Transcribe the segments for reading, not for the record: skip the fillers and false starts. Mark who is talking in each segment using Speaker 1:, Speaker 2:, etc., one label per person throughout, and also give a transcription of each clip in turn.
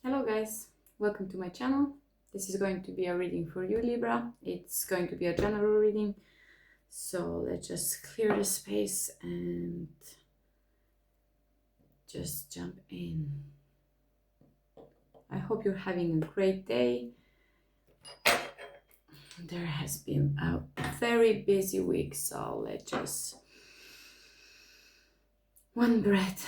Speaker 1: Hello guys, welcome to my channel. This is going to be a reading for you, Libra. It's going to be a general reading. So let's just clear the space and just jump in. I hope you're having a great day. There has been a very busy week, so let's just one breath.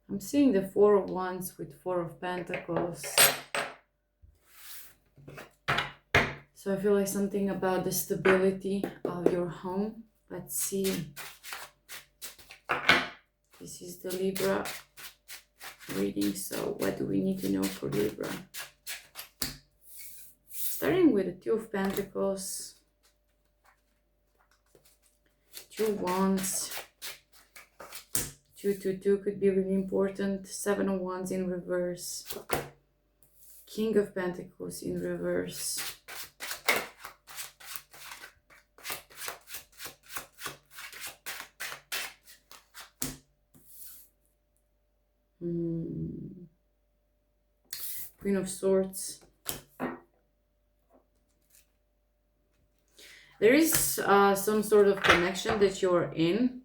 Speaker 1: I'm seeing the Four of Wands with Four of Pentacles. So I feel like something about the stability of your home. Let's see. This is the Libra reading. So what do we need to know for Libra? Starting with the Two of Pentacles, Two Wands, 222 could be really important. Seven of Wands in reverse, King of Pentacles in reverse. Queen of Swords. There is some sort of connection that you're in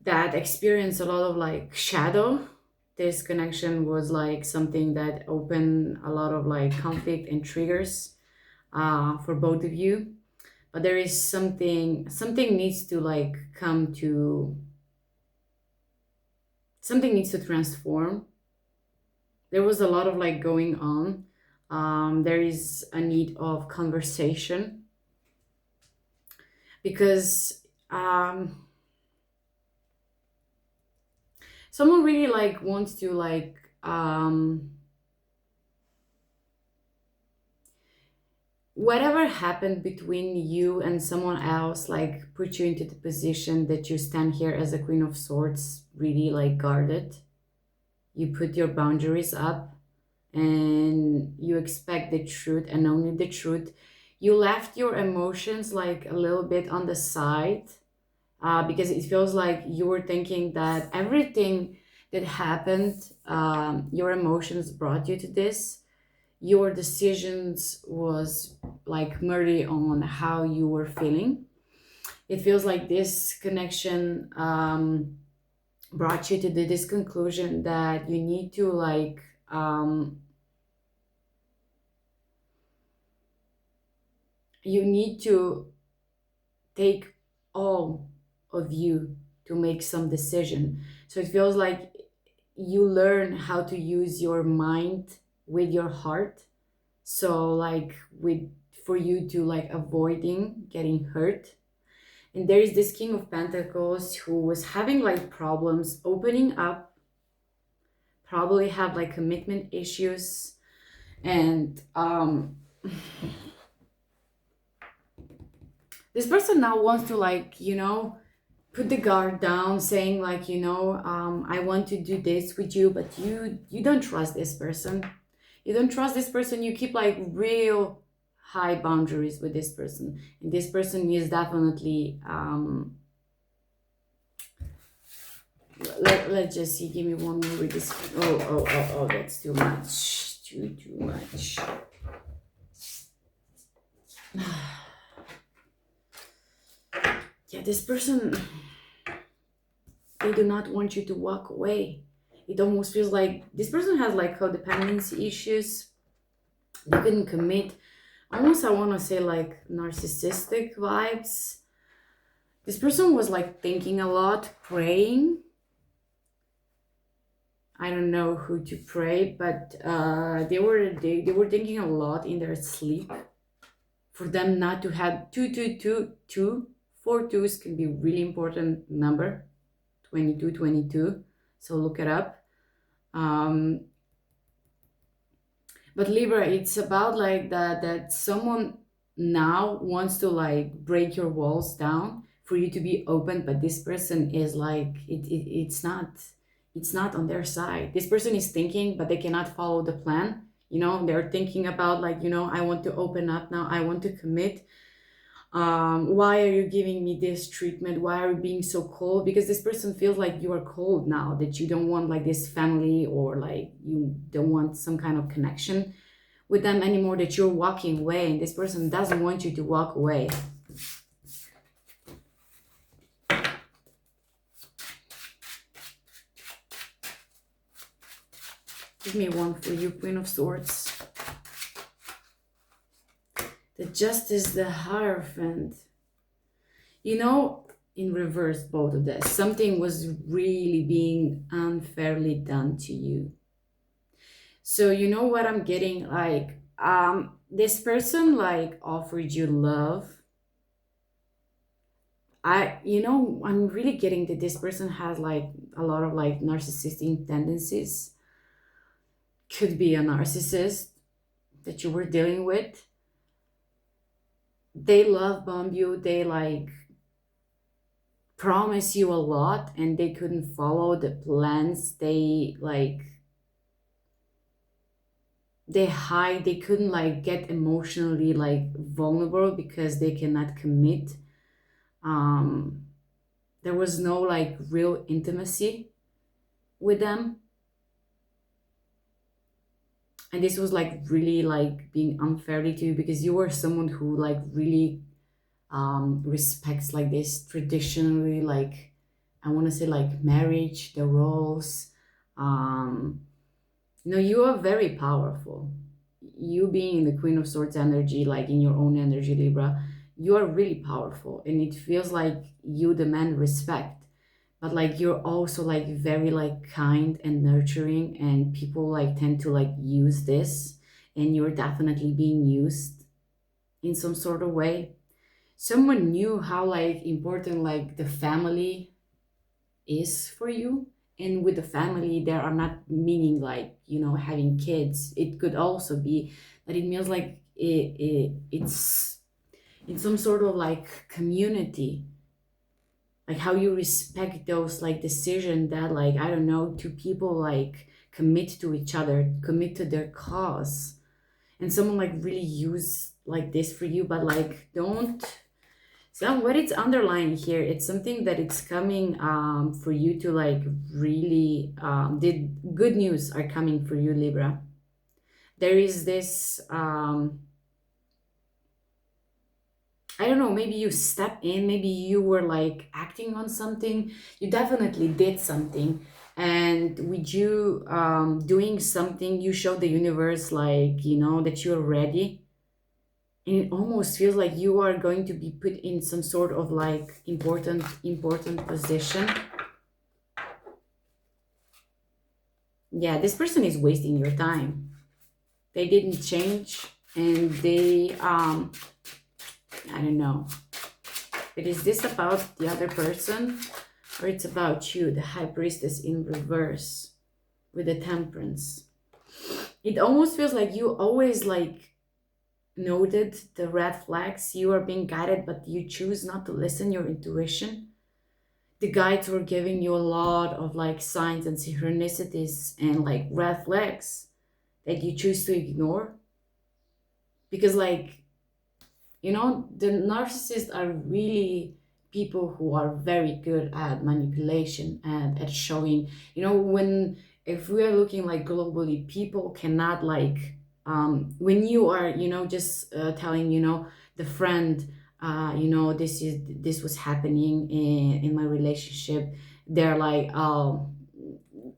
Speaker 1: that experience a lot of like shadow. This connection was like something that opened a lot of like conflict and triggers for both of you. But there is something needs to like come to, something needs to transform. There was a lot of like going on. There is a need of conversation because someone really like wants to like whatever happened between you and someone else like put you into the position that you stand here as a Queen of Swords, really like guarded. You put your boundaries up and you expect the truth and only the truth. You left your emotions like a little bit on the side because it feels like you were thinking that everything that happened, your emotions brought you to this. Your decisions was like merely on how you were feeling. It feels like this connection brought you to this conclusion that you need to like you need to take all of you to make some decision. So it feels like you learn how to use your mind with your heart. So like for you to like avoiding getting hurt. And there is this King of Pentacles who was having like problems opening up, probably have like commitment issues, and this person now wants to like, you know, put the guard down, saying like, you know, I want to do this with you, but you don't trust this person. You don't trust this person. You keep like real high boundaries with this person, and this person is definitely let's just see. Give me one more with this. Oh, that's too much. Too much. Yeah, this person, they do not want you to walk away. It almost feels like this person has like codependency issues. They couldn't commit. Almost I want to say like narcissistic vibes. This person was like thinking a lot, praying. I don't know who to pray, but they were thinking a lot in their sleep. For them not to have 2. 4 twos can be really important number. 22. So look it up. But Libra, it's about like that someone now wants to like break your walls down. for you to be open, but this person is like it's not on their side. This person is thinking, but they cannot follow the plan. They're thinking about like, I want to open up now, I want to commit. Why are you giving me this treatment? Why are you being so cold? Because this person feels like you are cold now, that you don't want like this family, or like you don't want some kind of connection with them anymore, that you're walking away, and this person doesn't want you to walk away. Give me one for you, Queen of Swords. The Justice, the Hierophant. In reverse, both of this. Something was really being unfairly done to you. So you know what I'm getting? Like, this person like offered you love. I'm really getting that this person has like a lot of like narcissistic tendencies. Could be a narcissist that you were dealing with. They love bomb you. They like promise you a lot, and they couldn't follow the plans. They hide. They couldn't like get emotionally like vulnerable because they cannot commit. There was no like real intimacy with them, and this was like really like being unfairly to you, because you were someone who like really respects like this traditionally, like I want to say like marriage, the roles. You are very powerful. You being in the Queen of Swords energy, like in your own energy, Libra, you are really powerful, and it feels like you demand respect, but like you're also like very like kind and nurturing, and people like tend to like use this, and you're definitely being used in some sort of way. Someone knew how like important like the family is for you, and with the family there are not meaning like having kids. It could also be that it means like it's in some sort of like community, like how you respect those like decision that like, I don't know, two people like commit to each other, commit to their cause, and someone like really use like this for you, but like don't. So what it's underlying here, it's something that it's coming for you to like really, the good news are coming for you, Libra. There is this, I don't know, maybe you step in, maybe you were like acting on something. You definitely did something. And with you doing something, you showed the universe like, that you're ready. And it almost feels like you are going to be put in some sort of like important position. Yeah, this person is wasting your time. They didn't change, and they I don't know. But is this about the other person, or it's about you? The High Priestess in reverse with the Temperance. It almost feels like you always like noted the red flags. You are being guided, but you choose not to listen your intuition. The guides were giving you a lot of like signs and synchronicities and like red flags that you choose to ignore, because like the narcissists are really people who are very good at manipulation and at showing, when, if we are looking like globally, people cannot like when you are just telling the friend this was happening in my relationship, they're like, oh,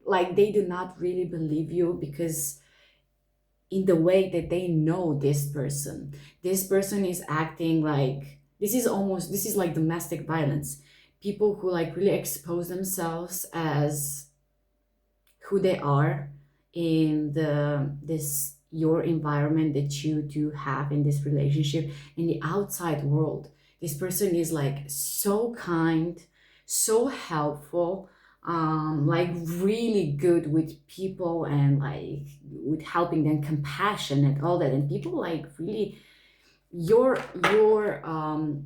Speaker 1: like they do not really believe you, because in the way that they know this person is acting like, this is like domestic violence. People who like really expose themselves as who they are in this your environment that you do have in this relationship, in the outside world. This person is like so kind, so helpful, like really good with people, and like with helping them, compassionate, all that. And people like really your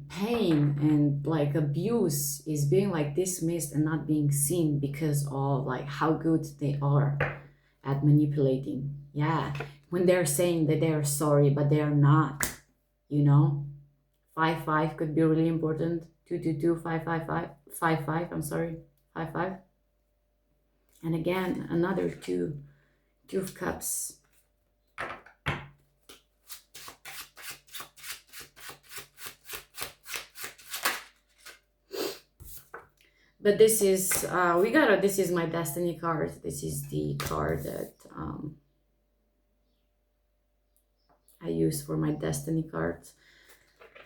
Speaker 1: pain and like abuse is being like dismissed and not being seen because of like how good they are at manipulating. Yeah, when they're saying that they're sorry but they are not, you know. 5 5 could be really important. 2 2 2 5 5 5 5 5, I'm sorry, 5 5. And again, another two of cups. But this is this is my destiny card. This is the card that I use for my destiny cards.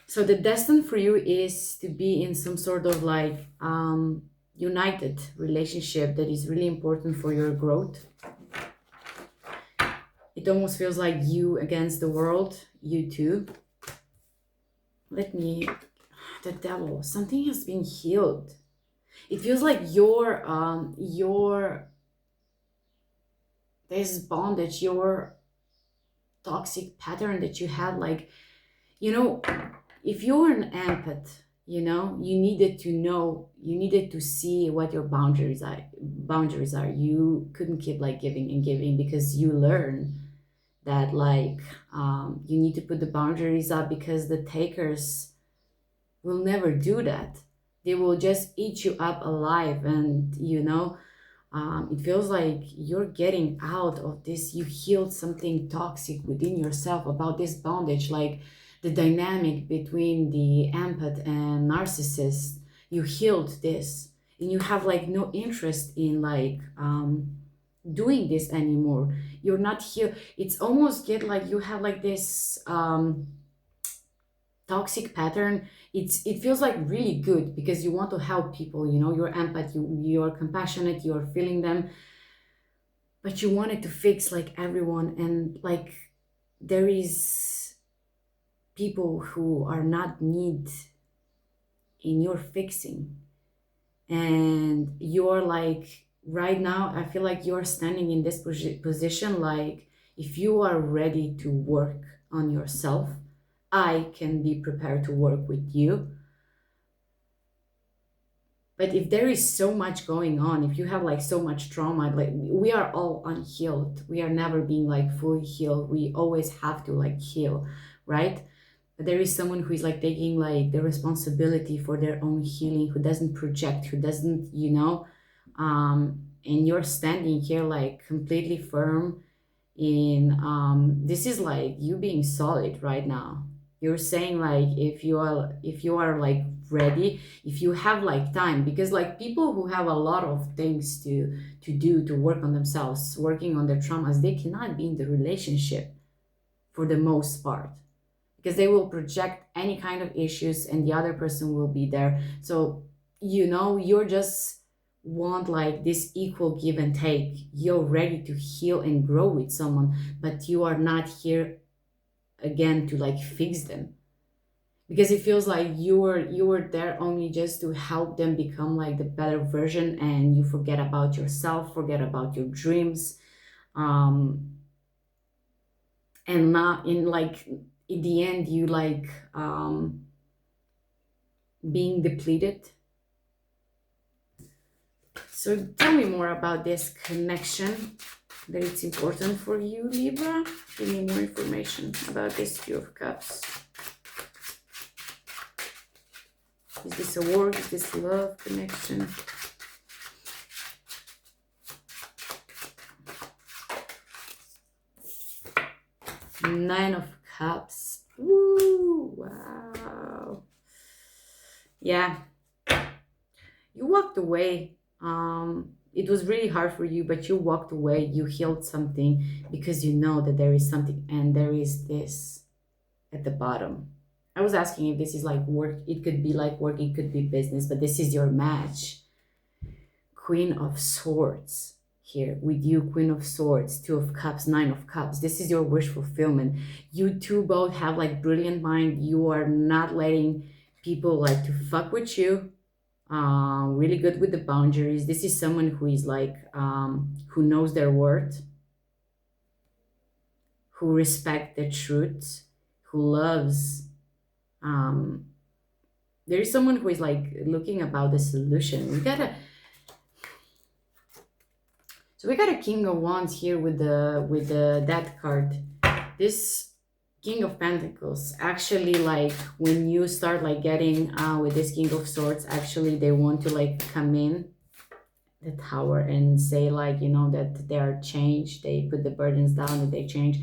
Speaker 1: So the destined for you is to be in some sort of like united relationship that is really important for your growth. It almost feels like you against the world, you two. The devil, something has been healed. It feels like your this bondage, your toxic pattern that you had, like, you know, if you're an empath, you know, you needed to know, you needed to see what your boundaries are. You couldn't keep like giving and giving because you learn that like you need to put the boundaries up because the takers will never do that. They will just eat you up alive. And you know, it feels like you're getting out of this. You healed something toxic within yourself about this bondage, like the dynamic between the empath and narcissist. You healed this, and you have like no interest in like doing this anymore. You're not here. It's almost get like you have like this toxic pattern. It feels like really good because you want to help people, you know, you're empath, you're compassionate, you're feeling them, but you wanted to fix like everyone. And like there is people who are not need in your fixing, and you're like right now I feel like you're standing in this position like if you are ready to work on yourself, I can be prepared to work with you. But if there is so much going on, if you have like so much trauma, like we are all unhealed, we are never being like fully healed, we always have to like heal, right? But there is someone who is like taking like the responsibility for their own healing, who doesn't project, who doesn't, you know, and you're standing here like completely firm in this is like you being solid right now. You're saying like if you are like ready, if you have like time, because like people who have a lot of things to do to work on themselves, working on their traumas, they cannot be in the relationship for the most part because they will project any kind of issues and the other person will be there. So you know, you're just want like this equal give and take. You're ready to heal and grow with someone, but you are not here again to like fix them, because it feels like you were there only just to help them become like the better version, and you forget about yourself, forget about your dreams, um and not in like in the end you like being depleted. So tell me more about this connection that it's important for you, Libra. Give me more information about this Two of Cups. Is this a work? Is this love connection? Nine of Cups. Woo! Wow. Yeah. You walked away. It was really hard for you, but you walked away. You healed something because you know that there is something, and there is this at the bottom. I was asking if this is like work. It could be like work, it could be business, but this is your match. Queen of Swords here with you, Queen of Swords, Two of Cups, Nine of Cups. This is your wish fulfillment. You two both have like brilliant mind. You are not letting people like to fuck with you. Really good with the boundaries. This is someone who is like who knows their worth, who respect the truth, who loves, there is someone who is like looking about the solution. So we got a King of Wands here with the Death card. This King of Pentacles, actually, like when you start like getting with this King of Swords, actually they want to like come in the Tower and say like, you know, that they are changed, they put the burdens down, that they change.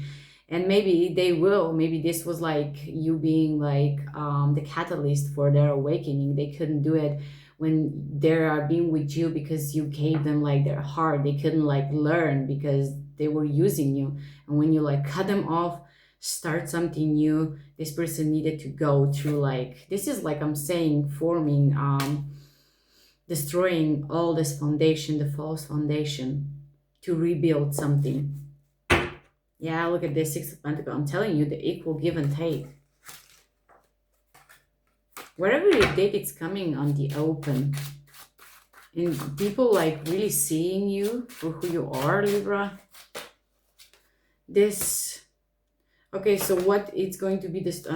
Speaker 1: And maybe they will, maybe this was like you being like the catalyst for their awakening. They couldn't do it when they are being with you because you gave them like their heart. They couldn't like learn because they were using you. And when you like cut them off, start something new, this person needed to go through like, this is like I'm saying, forming, destroying all this foundation, the false foundation, to rebuild something. Yeah, look at this Six of Pentacles. I'm telling you, the equal give and take. Wherever you did, it's coming on the open. And people like really seeing you for who you are, Libra. This, okay, so what it's going to be this,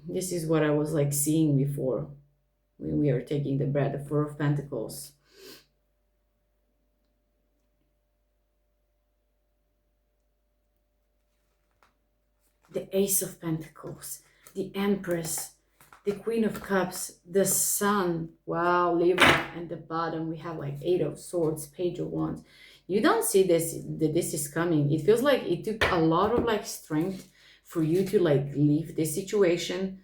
Speaker 1: this is what I was like seeing before when we are taking the breath, the Four of Pentacles. The Ace of Pentacles, the Empress, the Queen of Cups, the Sun. Wow, Libra. And the bottom we have like Eight of Swords, Page of Wands. You don't see this, that this is coming. It feels like it took a lot of like strength for you to like leave this situation.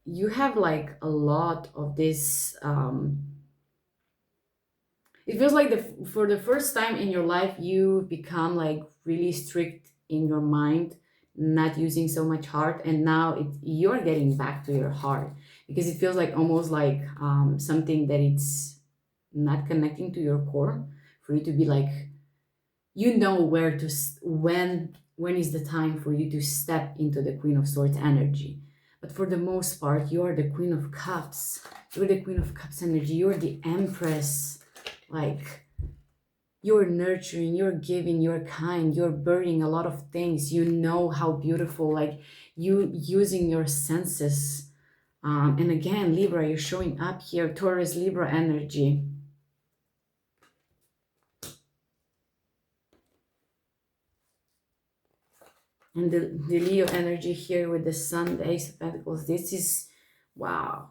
Speaker 1: You have like a lot of this, it feels like for the first time in your life, you become like really strict in your mind, not using so much heart, and now you're getting back to your heart, because it feels like almost like something that it's not connecting to your core, for you to be like, you know where to, when is the time for you to step into the Queen of Swords energy. But for the most part, you're the Queen of Cups, you're the Queen of Cups energy, you're the Empress. Like, you're nurturing, you're giving, you're kind, you're burning a lot of things. You know how beautiful, like you using your senses. And again, Libra, you're showing up here, Taurus, Libra energy. And the Leo energy here with the Sun, the Ace of Pentacles. This is, wow.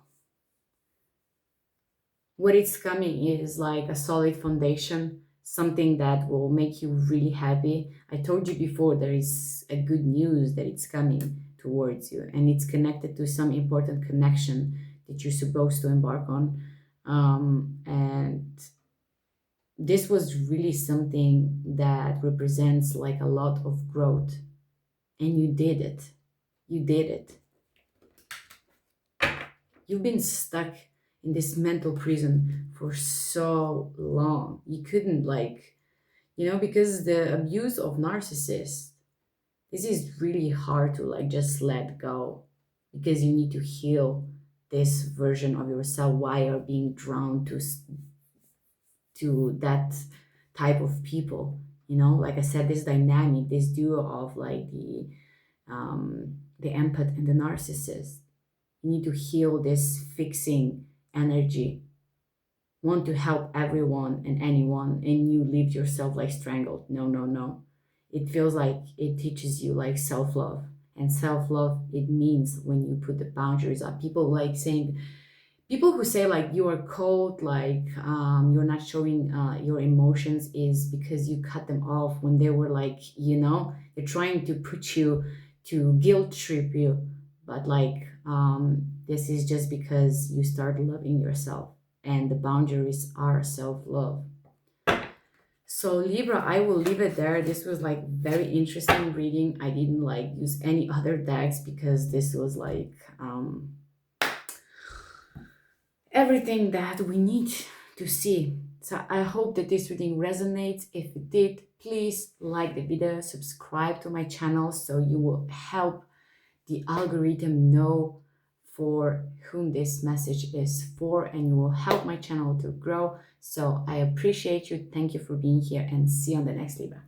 Speaker 1: What it's coming is like a solid foundation, something that will make you really happy. I told you before, there is a good news that it's coming towards you, and it's connected to some important connection that you're supposed to embark on. And this was really something that represents like a lot of growth, and you did it. You did it. You've been stuck in this mental prison for so long. You couldn't like, you know, because the abuse of narcissists, this is really hard to like just let go, because you need to heal this version of yourself while you're being drawn to that type of people. You know, like I said, this dynamic, this duo of like the empath and the narcissist. You need to heal this fixing energy, want to help everyone and anyone, and you leave yourself like strangled. No, no, no. It feels like it teaches you like self-love, and self-love, it means when you put the boundaries up. People like saying, people who say like you are cold, like you're not showing your emotions, is because you cut them off when they were like, you know, they're trying to put you, to guilt trip you. But like this is just because you start loving yourself, and the boundaries are self-love. So Libra, I will leave it there. This was like very interesting reading. I didn't like use any other decks because this was like everything that we need to see. So I hope that this reading resonates. If it did, please like the video, subscribe to my channel, so you will help the algorithm know for whom this message is for, and you will help my channel to grow. So I appreciate you. Thank you for being here, and see you on the next Libra.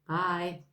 Speaker 1: Bye.